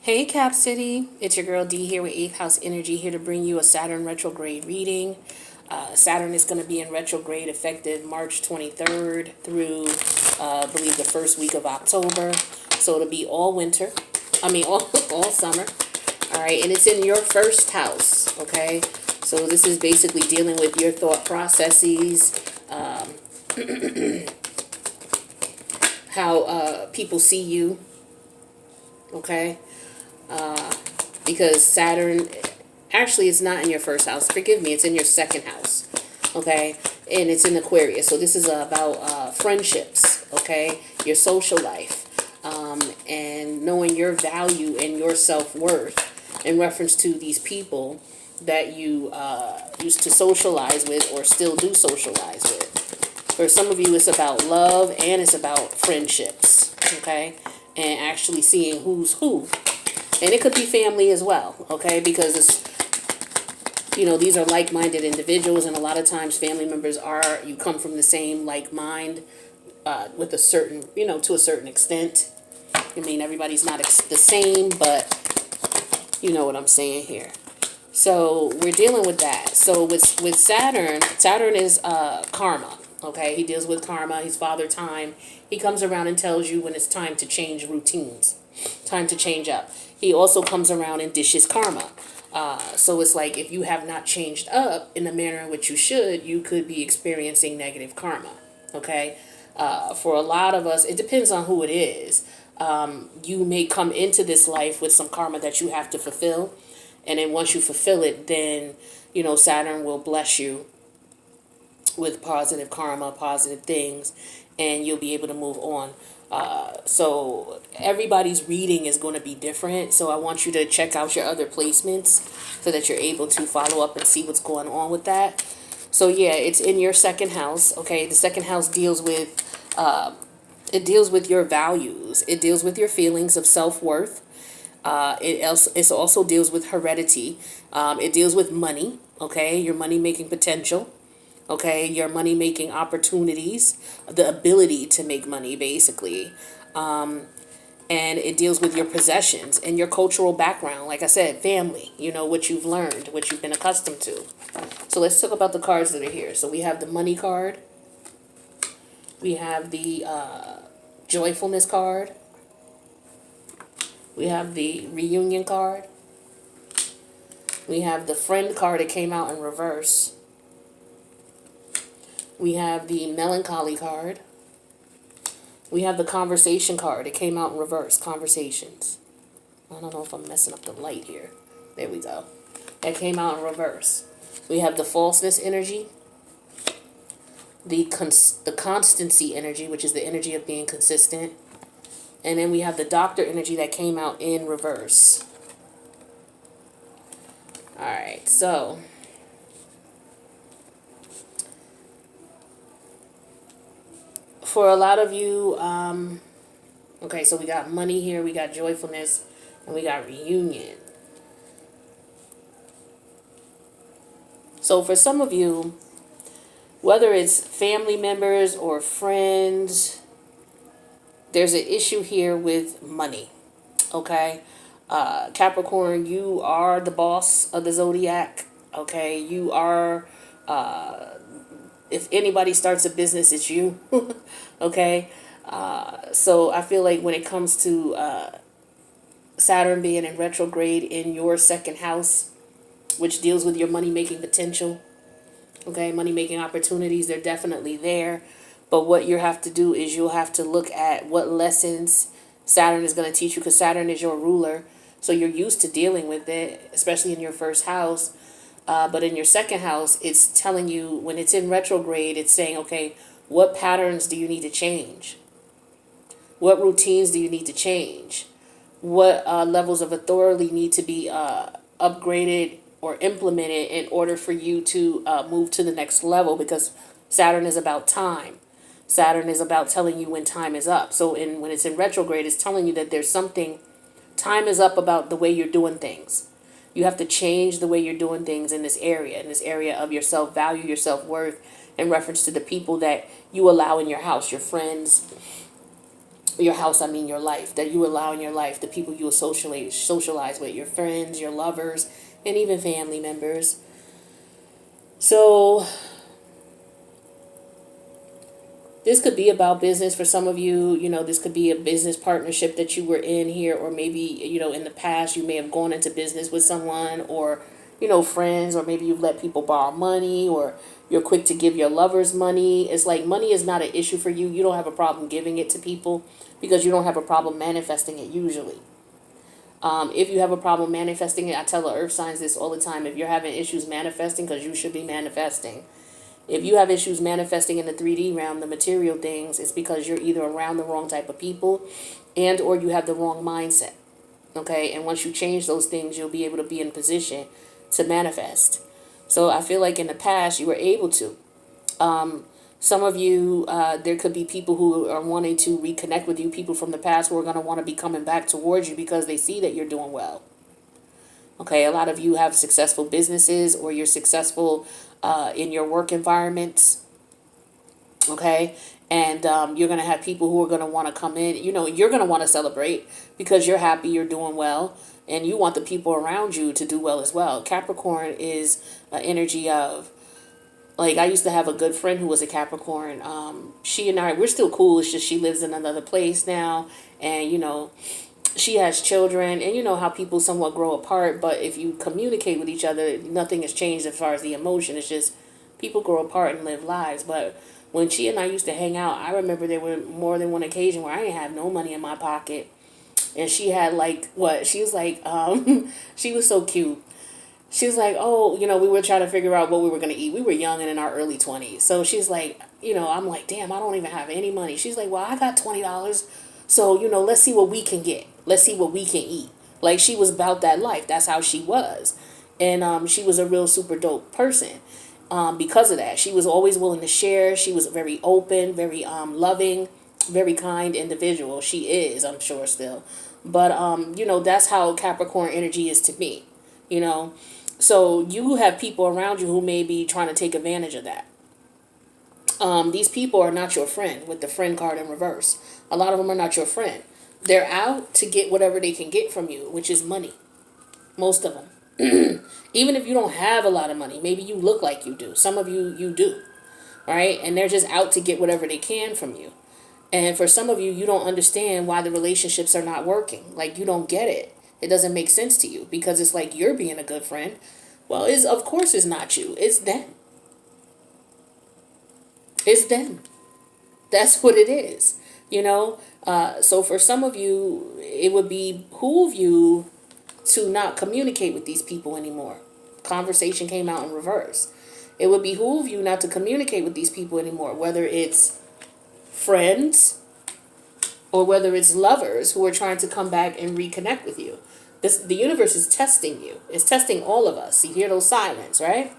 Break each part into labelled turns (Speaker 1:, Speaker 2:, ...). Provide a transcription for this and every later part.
Speaker 1: Hey Cap City, it's your girl D here with 8th House Energy, here to bring you a Saturn retrograde reading. Saturn is going to be in retrograde effective March 23rd through, I believe, the first week of October. So it'll be all winter, all summer. All right, and it's in your first house, okay? So this is basically dealing with your thought processes, how people see you, okay? Because Saturn, actually it's not in your first house, forgive me, it's in your second house, okay, and it's in Aquarius. So this is about friendships, okay, your social life, and knowing your value and your self-worth in reference to these people that you used to socialize with or still do socialize with. For some of you, it's about love and it's about friendships, okay, and actually seeing who's who. And it could be family as well, okay? Because it's, these are like-minded individuals, and a lot of times family members you come from the same like mind with a certain, to a certain extent. I mean, everybody's not the same, but you know what I'm saying here. So we're dealing with that. So with Saturn is karma, okay? He deals with karma. He's father time. He comes around and tells you when it's time to change routines, time to change up. He also comes around and dishes karma. So it's like if you have not changed up in the manner in which you should, you could be experiencing negative karma, okay? For a lot of us, it depends on who it is. You may come into this life with some karma that you have to fulfill. And then once you fulfill it, then, Saturn will bless you with positive karma, positive things, and you'll be able to move on. So everybody's reading is going to be different. So I want you to check out your other placements so that you're able to follow up and see what's going on with that. So yeah, it's in your second house. Okay. The second house deals with, your values. It deals with your feelings of self-worth. It also deals with heredity. It deals with money. Okay. Your money making potential. Okay, your money-making opportunities, the ability to make money, basically. And it deals with your possessions and your cultural background. Like I said, family, what you've learned, what you've been accustomed to. So let's talk about the cards that are here. So we have the money card. We have the joyfulness card. We have the reunion card. We have the friend card that came out in reverse. We have the melancholy card. We have the conversation card. It came out in reverse. Conversations. I don't know if I'm messing up the light here. There we go. That came out in reverse. We have the falseness energy. The constancy energy, which is the energy of being consistent. And then we have the doctor energy that came out in reverse. All right, so for a lot of you, okay, so we got money here, we got joyfulness, and we got reunion. So for some of you, whether it's family members or friends, there's an issue here with money, okay? Capricorn, you are the boss of the zodiac, okay? You are, if anybody starts a business, it's you, okay? So I feel like when it comes to Saturn being in retrograde in your second house, which deals with your money-making potential, okay, money-making opportunities, they're definitely there. But what you have to do is you'll have to look at what lessons Saturn is going to teach you, because Saturn is your ruler. So you're used to dealing with it, especially in your first house. But in your second house, it's telling you, when it's in retrograde, it's saying, okay, what patterns do you need to change? What routines do you need to change? What levels of authority need to be upgraded or implemented in order for you to move to the next level? Because Saturn is about time. Saturn is about telling you when time is up. So when it's in retrograde, it's telling you that there's something, time is up about the way you're doing things. You have to change the way you're doing things in this area of your self-value, your self-worth, in reference to the people that you allow in your house, your friends, Your house, I mean your life, that you allow in your life, the people you socialize with, your friends, your lovers, and even family members. So this could be about business for some of you. You know, this could be a business partnership that you were in here, or maybe, you know, in the past you may have gone into business with someone, or, you know, friends, or maybe you've let people borrow money, or you're quick to give your lovers money. It's like money is not an issue for you. You don't have a problem giving it to people because you don't have a problem manifesting it usually. If you have a problem manifesting it, I tell the earth signs this all the time. If you're having issues manifesting, because you should be manifesting. If you have issues manifesting in the 3D realm, the material things, it's because you're either around the wrong type of people and or you have the wrong mindset. Okay? And once you change those things, you'll be able to be in position to manifest. So I feel like in the past, you were able to. Some of you, there could be people who are wanting to reconnect with you, people from the past who are going to want to be coming back towards you because they see that you're doing well. Okay, a lot of you have successful businesses, or you're successful in your work environments. Okay, and you're going to have people who are going to want to come in. You know, you're going to want to celebrate because you're happy, you're doing well, and you want the people around you to do well as well. Capricorn is an energy of, like, I used to have a good friend who was a Capricorn. She and I, we're still cool. It's just she lives in another place now. And, you know, she has children. And you know how people somewhat grow apart. But if you communicate with each other, nothing has changed as far as the emotion. It's just people grow apart and live lives. But when she and I used to hang out, I remember there were more than one occasion where I didn't have no money in my pocket. And she had, like, what? She was like, she was so cute. She was like, oh, you know, we were trying to figure out what we were going to eat. We were young and in our early 20s. So she's like, you know, I'm like, damn, I don't even have any money. She's like, well, I got $20. So, you know, let's see what we can get. Let's see what we can eat. Like, she was about that life. That's how she was. And she was a real super dope person because of that. She was always willing to share. She was very open, very loving, very kind individual. She is, I'm sure, still. But, you know, that's how Capricorn energy is to me, you know. So you have people around you who may be trying to take advantage of that. These people are not your friend, with the friend card in reverse. A lot of them are not your friend. They're out to get whatever they can get from you, which is money. Most of them. Even if you don't have a lot of money, maybe you look like you do. Some of you do. Right? And they're just out to get whatever they can from you. And for some of you, you don't understand why the relationships are not working. Like, you don't get it. It doesn't make sense to you because it's like you're being a good friend. Well, of course it's not you. It's them. It's them. That's what it is. You know? So for some of you, it would behoove you to not communicate with these people anymore. Conversation came out in reverse. It would behoove you not to communicate with these people anymore, whether it's friends or whether it's lovers who are trying to come back and reconnect with you. The universe is testing you. It's testing all of us. You hear those sirens, right?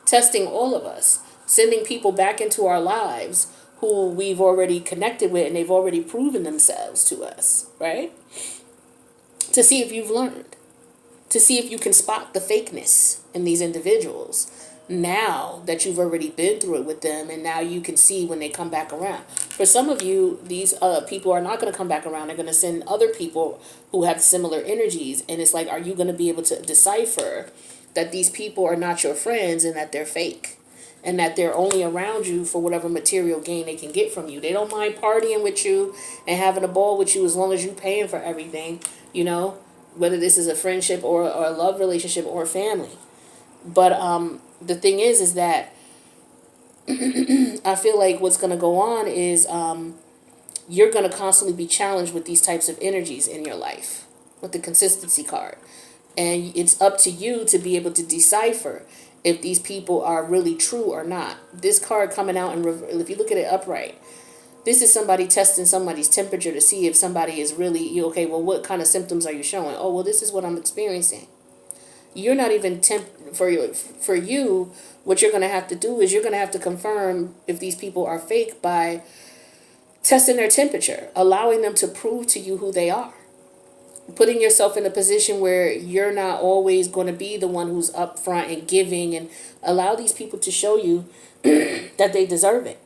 Speaker 1: Testing all of us. Sending people back into our lives who we've already connected with and they've already proven themselves to us, right? To see if you've learned. To see if you can spot the fakeness in these individuals now that you've already been through it with them, and now you can see when they come back around. For some of you, these people are not going to come back around. They're going to send other people who have similar energies, and it's like, are you going to be able to decipher that these people are not your friends and that they're fake, and that they're only around you for whatever material gain they can get from you? They don't mind partying with you and having a ball with you as long as you're paying for everything, you know, whether this is a friendship or a love relationship or a family. But the thing is that I feel like what's going to go on is you're going to constantly be challenged with these types of energies in your life with the consistency card. And it's up to you to be able to decipher if these people are really true or not. This card coming out, if you look at it upright, this is somebody testing somebody's temperature to see if somebody is really, okay, well, what kind of symptoms are you showing? Oh, well, this is what I'm experiencing. You're not even for you, what you're going to have to do is you're going to have to confirm if these people are fake by testing their temperature, allowing them to prove to you who they are, putting yourself in a position where you're not always going to be the one who's up front and giving, and allow these people to show you that they deserve it.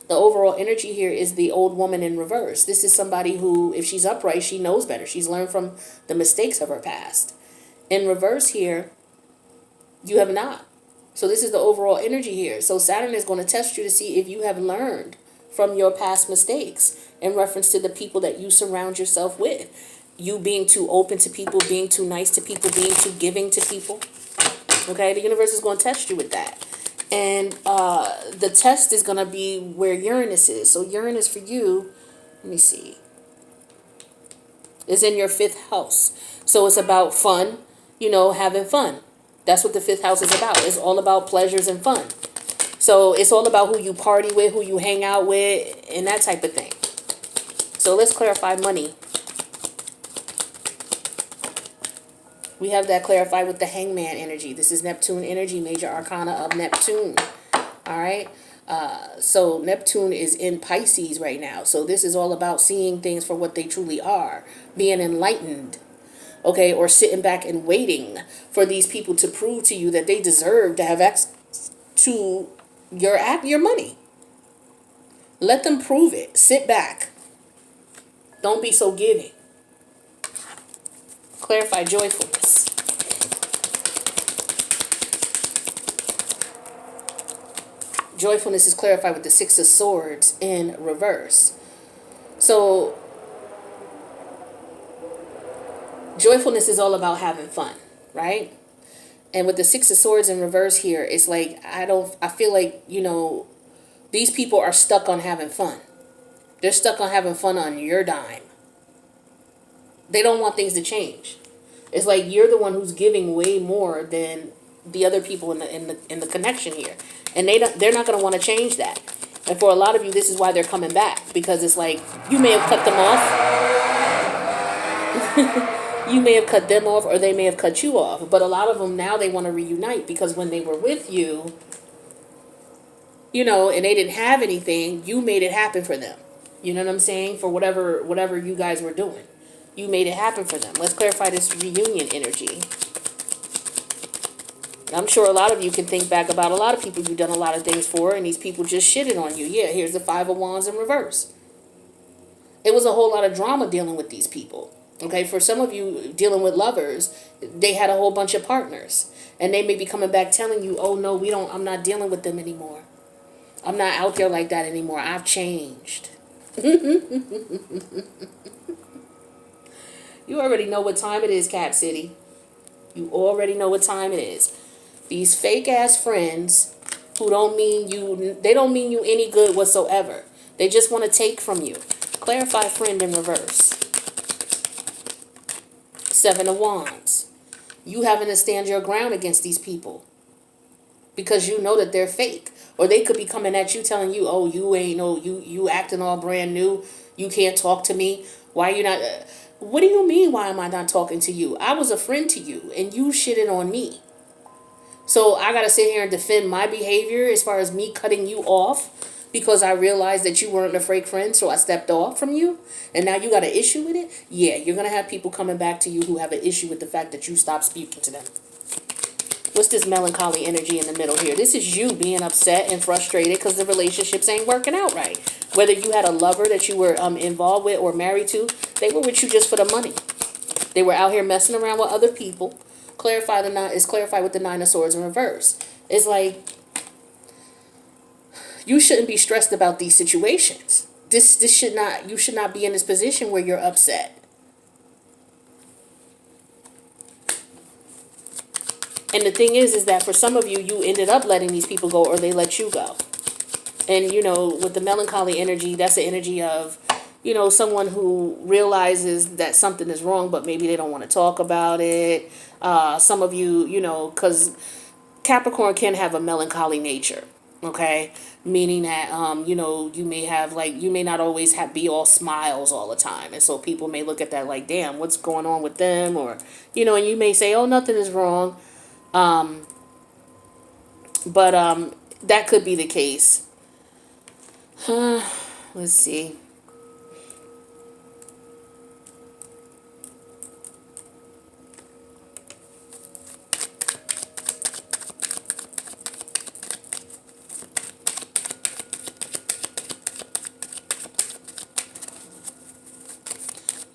Speaker 1: The overall energy here is the old woman in reverse. This is somebody who, if she's upright, she knows better. She's learned from the mistakes of her past. In reverse here, you have not. So this is the overall energy here. So Saturn is going to test you to see if you have learned from your past mistakes in reference to the people that you surround yourself with. You being too open to people, being too nice to people, being too giving to people. Okay, the universe is going to test you with that. And the test is going to be where Uranus is. So Uranus for you, let me see, is in your 5th house. So it's about fun, having fun. That's what the 5th house is about. It's all about pleasures and fun. So it's all about who you party with, who you hang out with, and that type of thing. So let's clarify money. We have that clarified with the Hangman energy. This is Neptune energy, major arcana of Neptune. All right. So Neptune is in Pisces right now. So this is all about seeing things for what they truly are, being enlightened. Okay, or sitting back and waiting for these people to prove to you that they deserve to have access to your money. Let them prove it. Sit back. Don't be so giving. Clarify joyfulness. Joyfulness is clarified with the 6 of Swords in reverse. So joyfulness is all about having fun, right? And with the 6 of Swords in reverse here, it's like, I feel like, these people are stuck on having fun. They're stuck on having fun on your dime. They don't want things to change. It's like you're the one who's giving way more than the other people in the connection here. And they're not going to want to change that. And for a lot of you, this is why they're coming back, because it's like you may have cut them off. You may have cut them off, or they may have cut you off. But a lot of them now, they want to reunite, because when they were with you, and they didn't have anything, you made it happen for them. You know what I'm saying? For whatever you guys were doing, you made it happen for them. Let's clarify this reunion energy. I'm sure a lot of you can think back about a lot of people you've done a lot of things for, and these people just shitted on you. Yeah, here's the 5 of Wands in reverse. It was a whole lot of drama dealing with these people. Okay, for some of you dealing with lovers, they had a whole bunch of partners, and they may be coming back telling you, oh no, I'm not dealing with them anymore. I'm not out there like that anymore. I've changed. You already know what time it is, Cap City. You already know what time it is. These fake ass friends who don't mean you any good whatsoever. They just want to take from you. Clarify friend in reverse. 7 of Wands. You having to stand your ground against these people because you know that they're fake. Or they could be coming at you telling you, oh, you acting all brand new. You can't talk to me. Why you not? What do you mean, why am I not talking to you? I was a friend to you, and you shitted on me. So I got to sit here and defend my behavior as far as me cutting you off because I realized that you weren't a fake friend, so I stepped off from you, and now you got an issue with it? Yeah, you're going to have people coming back to you who have an issue with the fact that you stopped speaking to them. What's this melancholy energy in the middle here? This is you being upset and frustrated because the relationships ain't working out right. Whether you had a lover that you were involved with or married to, they were with you just for the money. They were out here messing around with other people. Clarified with the 9 of Swords in reverse. It's like, you shouldn't be stressed about these situations. You should not be in this position where you're upset. And the thing is that for some of you, you ended up letting these people go, or they let you go. And, with the melancholy energy, that's the energy of, someone who realizes that something is wrong, but maybe they don't want to talk about it. Some of you, because Capricorn can have a melancholy nature, okay? Meaning that, you may not always be all smiles all the time. And so people may look at that like, damn, what's going on with them? Or, and you may say, oh, nothing is wrong. But that could be the case. Let's see.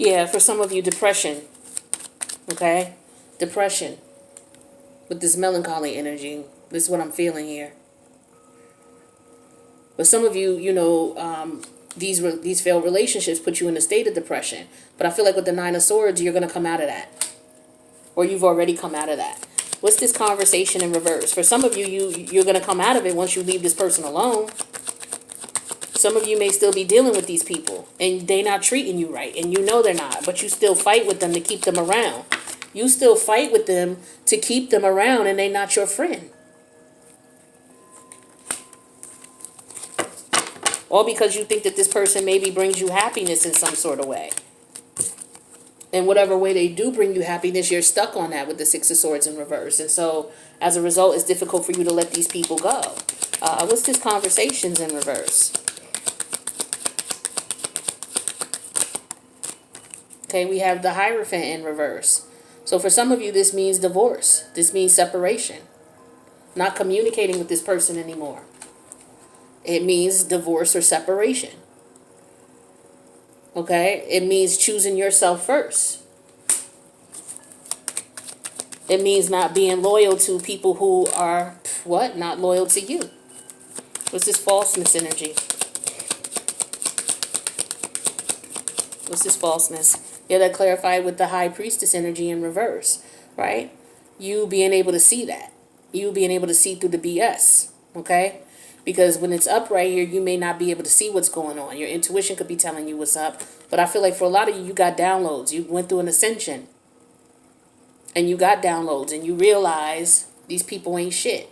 Speaker 1: Yeah, for some of you, depression. Okay? Depression. With this melancholy energy. This is what I'm feeling here. But some of you, you know, these failed relationships put you in a state of depression. But I feel like with the Nine of Swords, you're going to come out of that. Or you've already come out of that. What's this conversation in reverse? For some of you, you're going to come out of it once you leave this person alone. Some of you may still be dealing with these people. And they're not treating you right. And you know they're not. But you still fight with them to keep them around. You still fight with them to keep them around. And they're not your friend. All because you think that this person maybe brings you happiness in some sort of way. And whatever way they do bring you happiness, you're stuck on that with the Six of Swords in reverse. And so, as a result, it's difficult for you to let these people go. What's this conversations in reverse? Okay, we have the Hierophant in reverse. So for some of you, this means divorce. This means separation. Not communicating with this person anymore. It means divorce or separation. Okay? It means choosing yourself first. It means not being loyal to people who are, what? Not loyal to you. What's this falseness energy? What's this falseness? Yeah, that clarified with the High Priestess energy in reverse, right? You being able to see that. You being able to see through the BS, okay? Because when it's up right here, you may not be able to see what's going on. Your intuition could be telling you what's up. But I feel like for a lot of you, you got downloads. You went through an ascension. And you got downloads. And you realize these people ain't shit.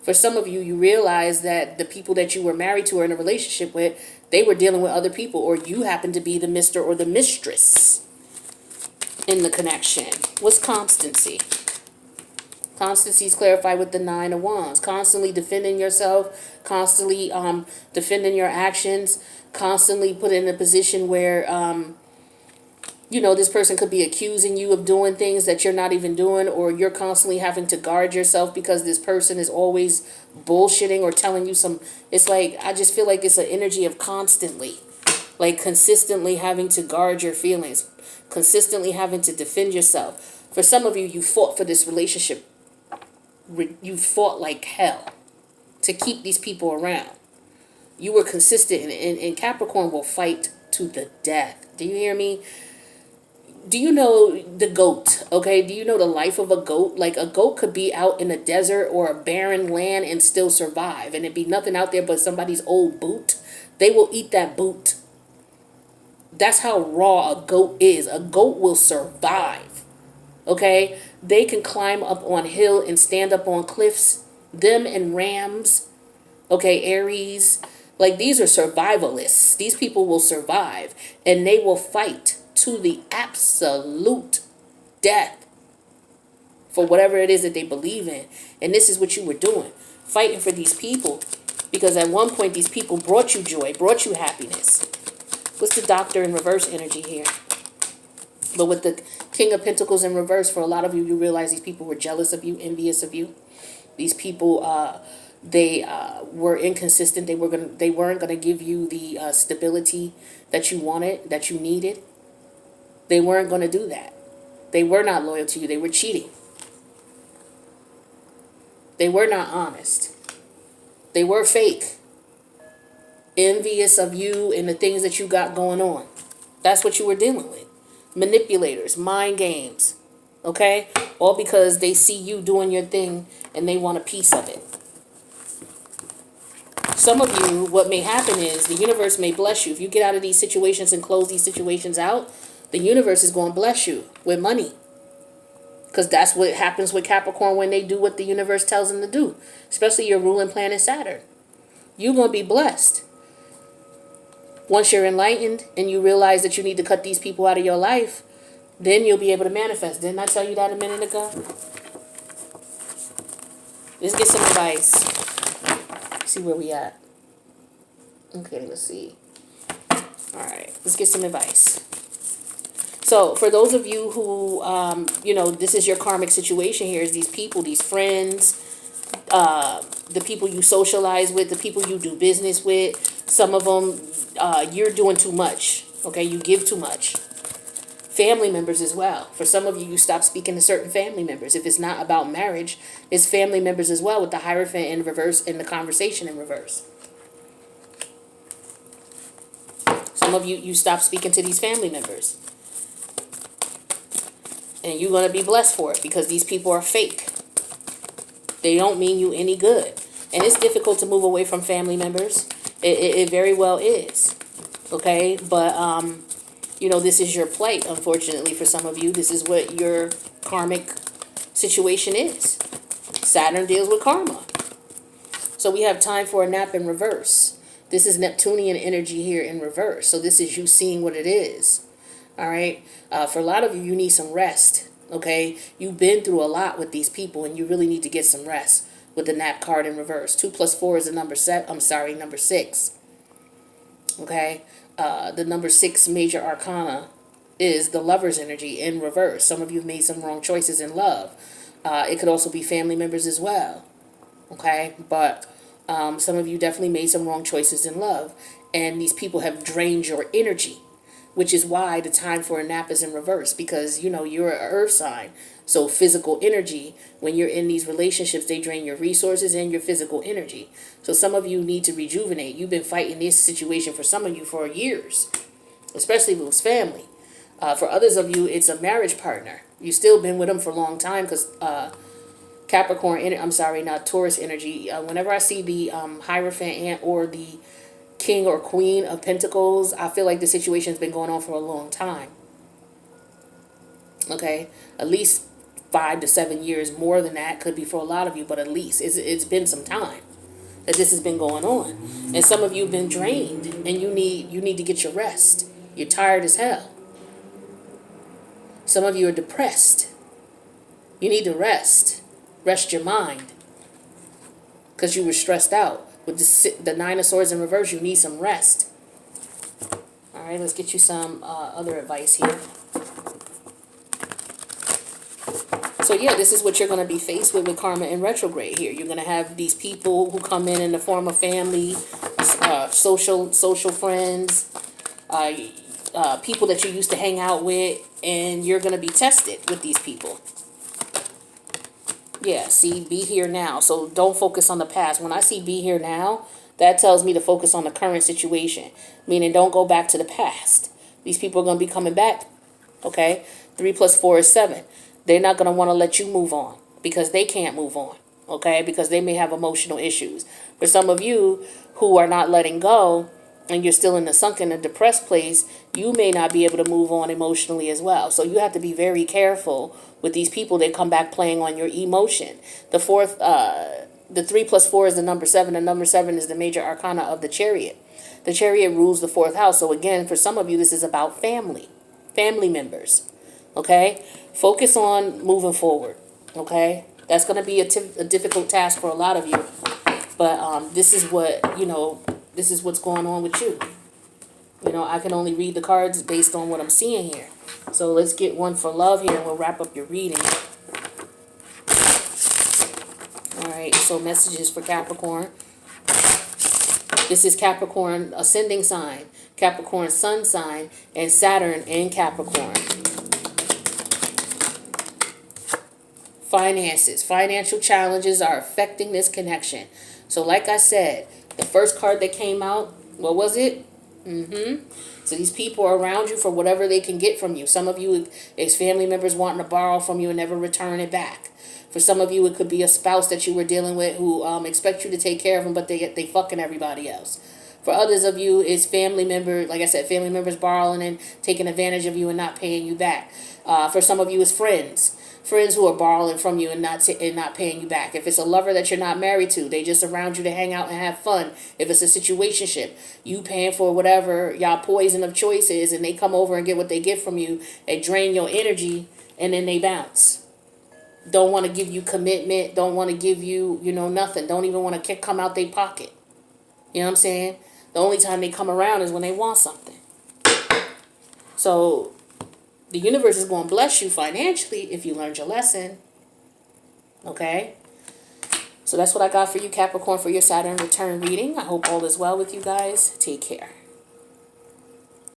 Speaker 1: For some of you, you realize that the people that you were married to or in a relationship with, they were dealing with other people. Or you happen to be the Mr. or the mistress in the connection. What's constancy? Constancy is clarified with the Nine of Wands. Constantly defending yourself. Constantly defending your actions. Constantly put in a position where, you know, this person could be accusing you of doing things that you're not even doing. Or you're constantly having to guard yourself because this person is always bullshitting or telling you some. It's like, I just feel like it's an energy of constantly. Like consistently having to guard your feelings. Consistently having to defend yourself. For some of you, you fought for this relationship. You fought like hell to keep these people around. You were consistent, and Capricorn will fight to the death. Do you hear me? Do you know the goat? Okay, do you know the life of a goat? Like a goat could be out in a desert or a barren land and still survive, and it'd be nothing out there but somebody's old boot. They will eat that boot. That's how raw a goat is. A goat will survive. Okay, they can climb up on hill and stand up on cliffs. Them and rams, okay, Aries, like these are survivalists. These people will survive and they will fight to the absolute death for whatever it is that they believe in. And this is what you were doing, fighting for these people, because at one point these people brought you joy, brought you happiness. What's the Doctor in reverse energy here? But with the King of Pentacles in reverse, for a lot of you, you realize these people were jealous of you, envious of you. These people, they were inconsistent. They weren't gonna give you the stability that you wanted, that you needed. They weren't gonna do that. They were not loyal to you. They were cheating. They were not honest. They were fake. Envious of you and the things that you got going on. That's what you were dealing with. Manipulators, mind games, okay? All because they see you doing your thing and they want a piece of it. Some of you, what may happen is the universe may bless you. If you get out of these situations and close these situations out, the universe is going to bless you with money. Because that's what happens with Capricorn when they do what the universe tells them to do. Especially your ruling planet Saturn. You're going to be blessed. Once you're enlightened and you realize that you need to cut these people out of your life, then you'll be able to manifest. Didn't I tell you that a minute ago? Let's get some advice. See where we at. Okay, let's see. All right, let's get some advice. So for those of you who, you know, this is your karmic situation here, is these people, these friends, the people you socialize with, the people you do business with, some of them, you're doing too much, okay? You give too much. Family members as well. For some of you, you stop speaking to certain family members. If it's not about marriage, it's family members as well, with the Hierophant in reverse and the conversation in reverse. Some of you, you stop speaking to these family members. And you're going to be blessed for it, because these people are fake. They don't mean you any good. And it's difficult to move away from family members. It very well is. Okay? But, you know, this is your plight, unfortunately, for some of you. This is what your karmic situation is. Saturn deals with karma. So we have time for a nap in reverse. This is Neptunian energy here in reverse. So this is you seeing what it is. All right? For a lot of you, you need some rest. Okay? You've been through a lot with these people, and you really need to get some rest with the nap card in reverse. 2 + 4 is the number 6. Okay? The number 6 major arcana is the Lover's energy in reverse. Some of you have made some wrong choices in love. It could also be family members as well. Okay? But some of you definitely made some wrong choices in love. And these people have drained your energy, which is why the time for a nap is in reverse. Because, you know, you're an earth sign. So physical energy, when you're in these relationships, they drain your resources and your physical energy. So some of you need to rejuvenate. You've been fighting this situation for some of you for years, especially if it was family. For others of you, it's a marriage partner. You've still been with them for a long time, because Taurus energy. Whenever I see the Hierophant or the King or Queen of Pentacles, I feel like the situation's been going on for a long time. Okay? At least 5 to 7 years, more than that, could be for a lot of you, but at least it's been some time that this has been going on. And some of you have been drained, and you need to get your rest. You're tired as hell. Some of you are depressed. You need to rest. Rest your mind, because you were stressed out. With the 9 of Swords in reverse, you need some rest. All right, let's get you some other advice here. So yeah, this is what you're going to be faced with karma in retrograde here. You're going to have these people who come in the form of family, social friends, people that you used to hang out with, and you're going to be tested with these people. Yeah, see, be here now. So don't focus on the past. When I see be here now, that tells me to focus on the current situation. Meaning don't go back to the past. These people are going to be coming back. Okay? 3 + 4 is 7. They're not going to want to let you move on, because they can't move on. Okay? Because they may have emotional issues. For some of you who are not letting go, and you're still in the sunken and depressed place, you may not be able to move on emotionally as well. So you have to be very careful with these people that come back playing on your emotion. The 3 + 4 is the number 7. The number 7 is the major arcana of the Chariot. The Chariot rules the 4th house. So again, for some of you, this is about family members. Okay? Focus on moving forward. Okay? That's going to be a difficult task for a lot of you. But this is what, you know, this is what's going on with you. You know, I can only read the cards based on what I'm seeing here. So let's get one for love here, and we'll wrap up your reading. All right, so messages for Capricorn. This is Capricorn ascending sign, Capricorn sun sign, and Saturn in Capricorn. Finances. Financial challenges are affecting this connection. So like I said, the first card that came out, what was it? So these people are around you for whatever they can get from you. Some of you, it's family members wanting to borrow from you and never return it back. For some of you, it could be a spouse that you were dealing with who expect you to take care of them, but they fucking everybody else. For others of you, it's family members, like I said, family members borrowing and taking advantage of you and not paying you back. For some of you, it's friends who are borrowing from you and not paying you back. If it's a lover that you're not married to, they just around you to hang out and have fun. If it's a situationship, you paying for whatever y'all poison of choice is, and they come over and get what they get from you, they drain your energy, and then they bounce. Don't want to give you commitment, don't want to give you, nothing. Don't even want to come out their pocket. You know what I'm saying? The only time they come around is when they want something. So the universe is going to bless you financially if you learned your lesson. Okay? So that's what I got for you, Capricorn, for your Saturn return reading. I hope all is well with you guys. Take care.